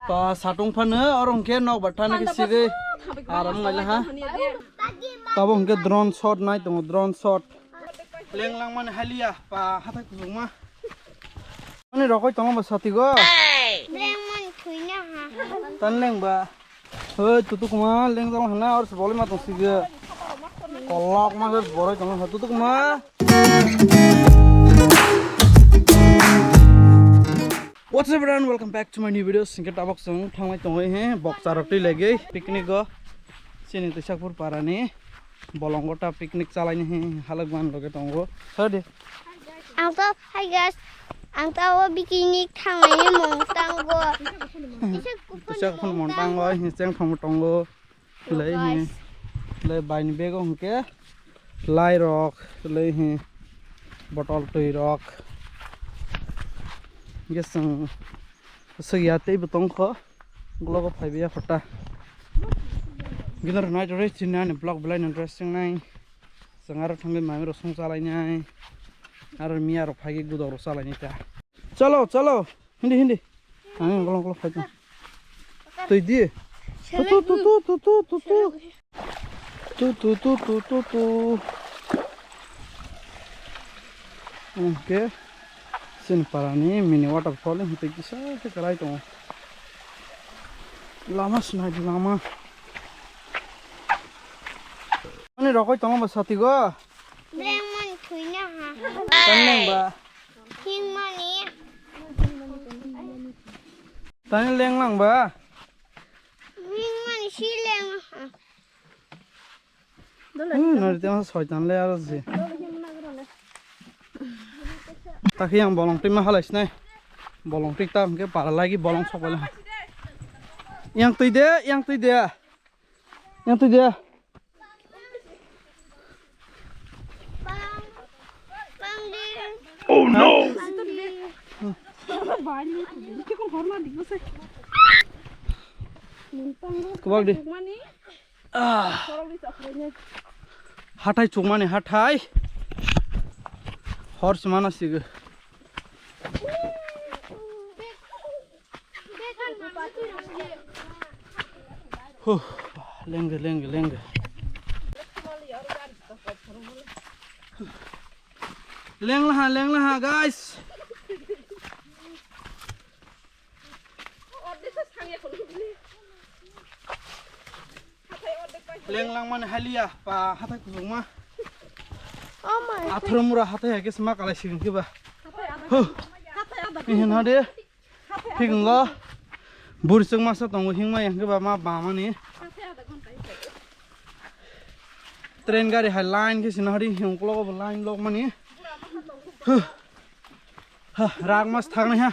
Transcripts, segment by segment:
Pa satung phane orang ke nok bathane ke sige aram ngai ha tabo ke drone shot nai to drone shot leng lang man halia pa hata kuluma ani rokoi tong ba sati go leng man thuina ha tan leng ba he tutu kuma leng jang hana aur bole ma to sige kolak ma se boroi tong ha tutu kuma What's up everyone, welcome back to my new video. Singkat tabak song thangmai tongoi he boksa roti lagi picnic go sini Tisakpur parane bolongota picnic chalai he halagwan loge tongo sade angto hi guys angto picnic thangmai montang go Tisakpur montang go hinceng thong tongo lei he lei bain bego hke lai rock lei he botol tui rock Gesang segiate betong ko glogo phaibiya phata ginar night race chinna ne blog blind interesting nai sangar thangbe mami rosong chalai nai ar miya ro phagi gudo ro chalai nai ta chalo chalo hindi ang golong golong phai toi di tu okay Sin parani mini waterfall hite kisa ke karai to lama snai lama ani rokoi tong ba sati go leng man thuina ha taneng ba hing mani tan leng lang ba hing mani si leng ha na te ma soi tan le ar je Taki yang bolong tim mahal is nai, bolong tik tam ke para lagi bolong sok bolong. Yang tu dia. Oh no! Kebal di. Hatai cuma nih hatai. Horse mana sih gue? Lengge. Leng lah guys. Leng lang mana halia pa hatai kuluma. oh my Athro mura hatai ya kes mak alai sing ke ba. Ini nade. Hingga burseng masa tunggu hingga yang ke ba ma ni. Train gari hai line ke sinari hingklo ba line log mani. Rag mas thang ni ha.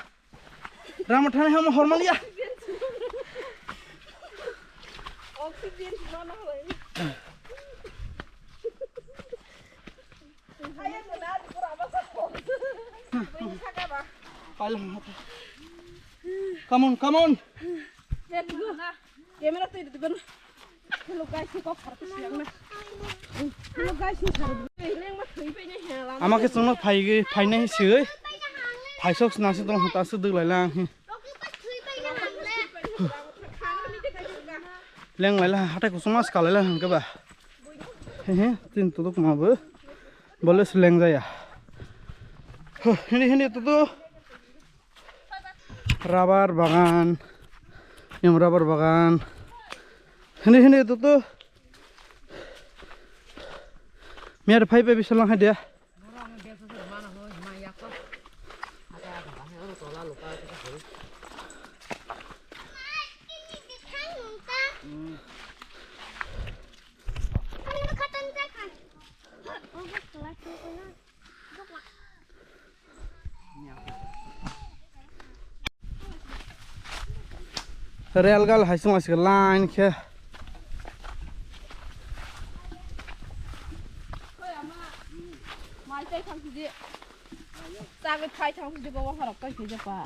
Ram thang ha ma hormalia. Oxygen mana hoy. Come on. Camera tu itu kan. Hello guys, kok harus siang na. Hello guys, leng ma thui pe ni helam. Amake sungna phai nai sui. Phai sok na se tong hata se dug lai lang. Leng lai la hata ku sungma ska lai la hang ka ba. Tin tu duk ma ba. Bole leng ja ya. Ini tu rubber bagan. Yang rubber bagan. Ini tu Miar phai pe bisalang ha dia. Real gal hai sung asik line ke Mai tay thang gì? Sang cái phai thang gì bao hoa cái gì pa?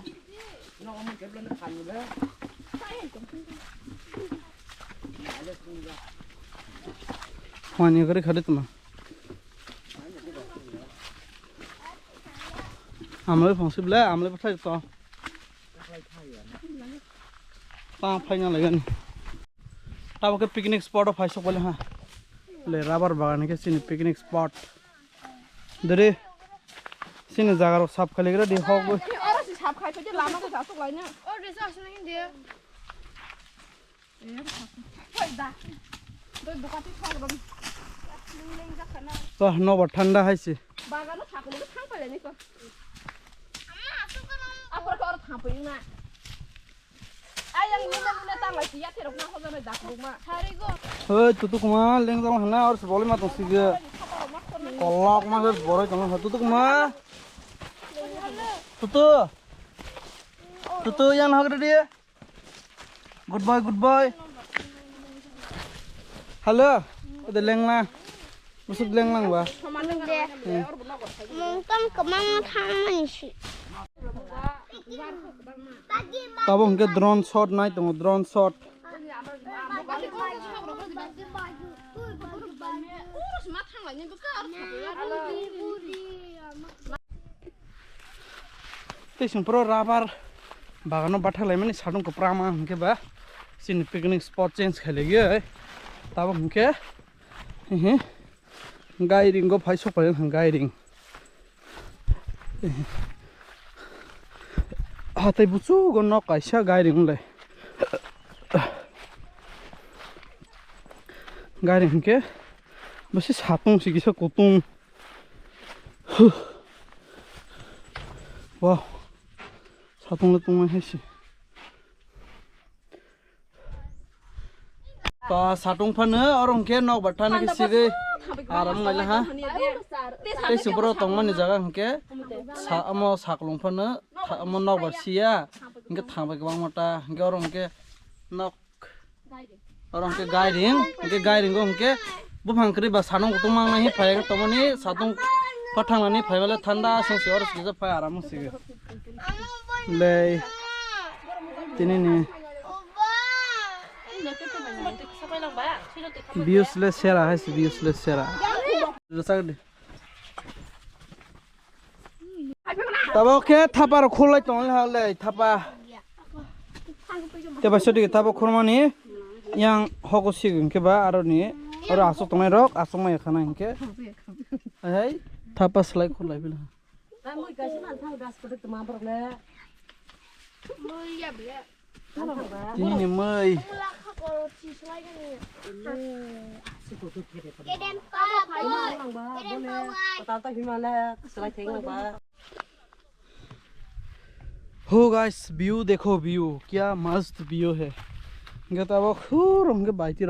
Nó không kẹp lên nó thành rồi đó. Pani kare khade tuma amle phongsi bla amle pathai to ता final लगन ताब के picnic spot of हाइसो बोले हां ले rubber बागान के सिन picnic spot दरे सिन जगह साफ खाली रे दे हो और से साफ खाइ पे लामा को जासो लाइन और रे सास नहीं दे होय दा दो बुकाती छागदम लें जा खाना तो नब ठंडा हाइसे बागानो थाको थां पाले नि को आपर को और थां पई ना आयं लुना तांलाय सिया थेरक ना हो जानाय दाखरुमा थारिगो ओय तुतुकमा लें जाम हना और बोले मा तो सिगे कल्लाक मा से बरै तम तुतुकमा तुतु यान हगरे दे गुड बाय हेलो ओदे लेंला मुसुद लेंलां बा mungkin kemana tangan sih तब उनके ड्रोन शॉट नहीं तो ड्रोन शॉट तेसिं प्रो राबार बागानो बाठा लाइ माने साडुं को प्रामा उनके बा सिन पिकनिक स्पॉट चेंज खेलेगे तब उनके गाइडिंग को फाइसो पड़े गाइडिंग हाथाय बुचु गो न काइसा गाइडिंग ले गाइडिंग के बस सातुं सिगिसा कोतुं वाह सातुं ले तुम हैसी तो सातुं फने और उनके नौ बट्टा ने सिगे आराम गले हा ते सुब्रो तंगमनि जगह उनके सामो साकलुं फने अमो नौ बसिया उनके थांबाय गोबां मटा उनके और उनके नौ और उनके गाइडिंग को उनके बुफांक्री बा सानुं को तुमांग नहीं फायगा तमनि सातुं पठांनानै फायबाले ठंडा संसे और सिगे फाय आराम सिगे ले तिनिनि Biusle sera hai si biusle sera. Rasag de. Tabo ke thapa ro khol lai ton ha le thapa. Te ba sodi thapa khormani yang hogo sigin ke ba aro ni aro aso tonai rok aso mai khana inke. Hai thapa slai khol lai bila. Moi ka sin an thang das ko de ma brok le. mulia bia Ini mai. हो guys view देखो view क्या मस्त view है गता वो खूरम के बाइती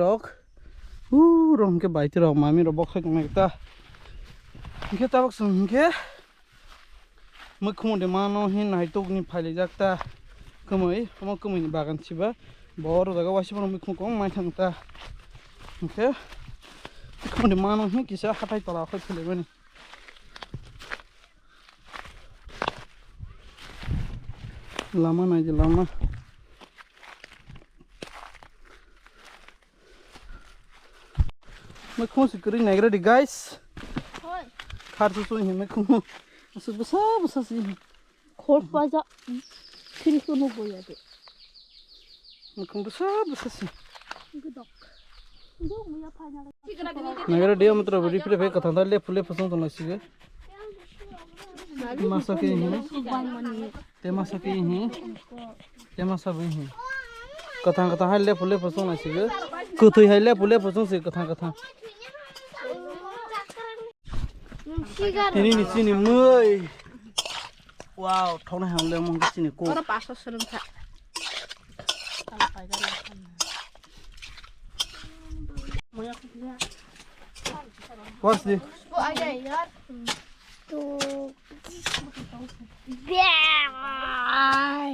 rock मामी रो बख गता गता वो संगे मखुम दे मानो हि नाइटोक नि फाइले जाक्ता कमै हम कमै बागान छिबा बर जगह वासिबो मखुम को माइ थांता ओके मखुम दे मानो हि किसा हाथाय तला खै फैलेबनि लामा नायजे लामा मखुम सिकरि नायग्रा दि गाइस खारसो सो हि मखुम असु बसा बसा सि खोल पाजा फिर को नो बोया दे मखुम बसा बसा सि गदक दो मुया फाइनल नायग्रा दे मतलब रिप्ले भे कथा ले फुले फसं त नसिगे मासा के हि ते मासा के हि ते मासा बे हि कथा हाले फुले फसं नसिगे कथै हाले फुले फसं से कथा ini sini मै वाव थावना हांले मं sini को और पास सरन था What's the वो आ गया यार तो बाय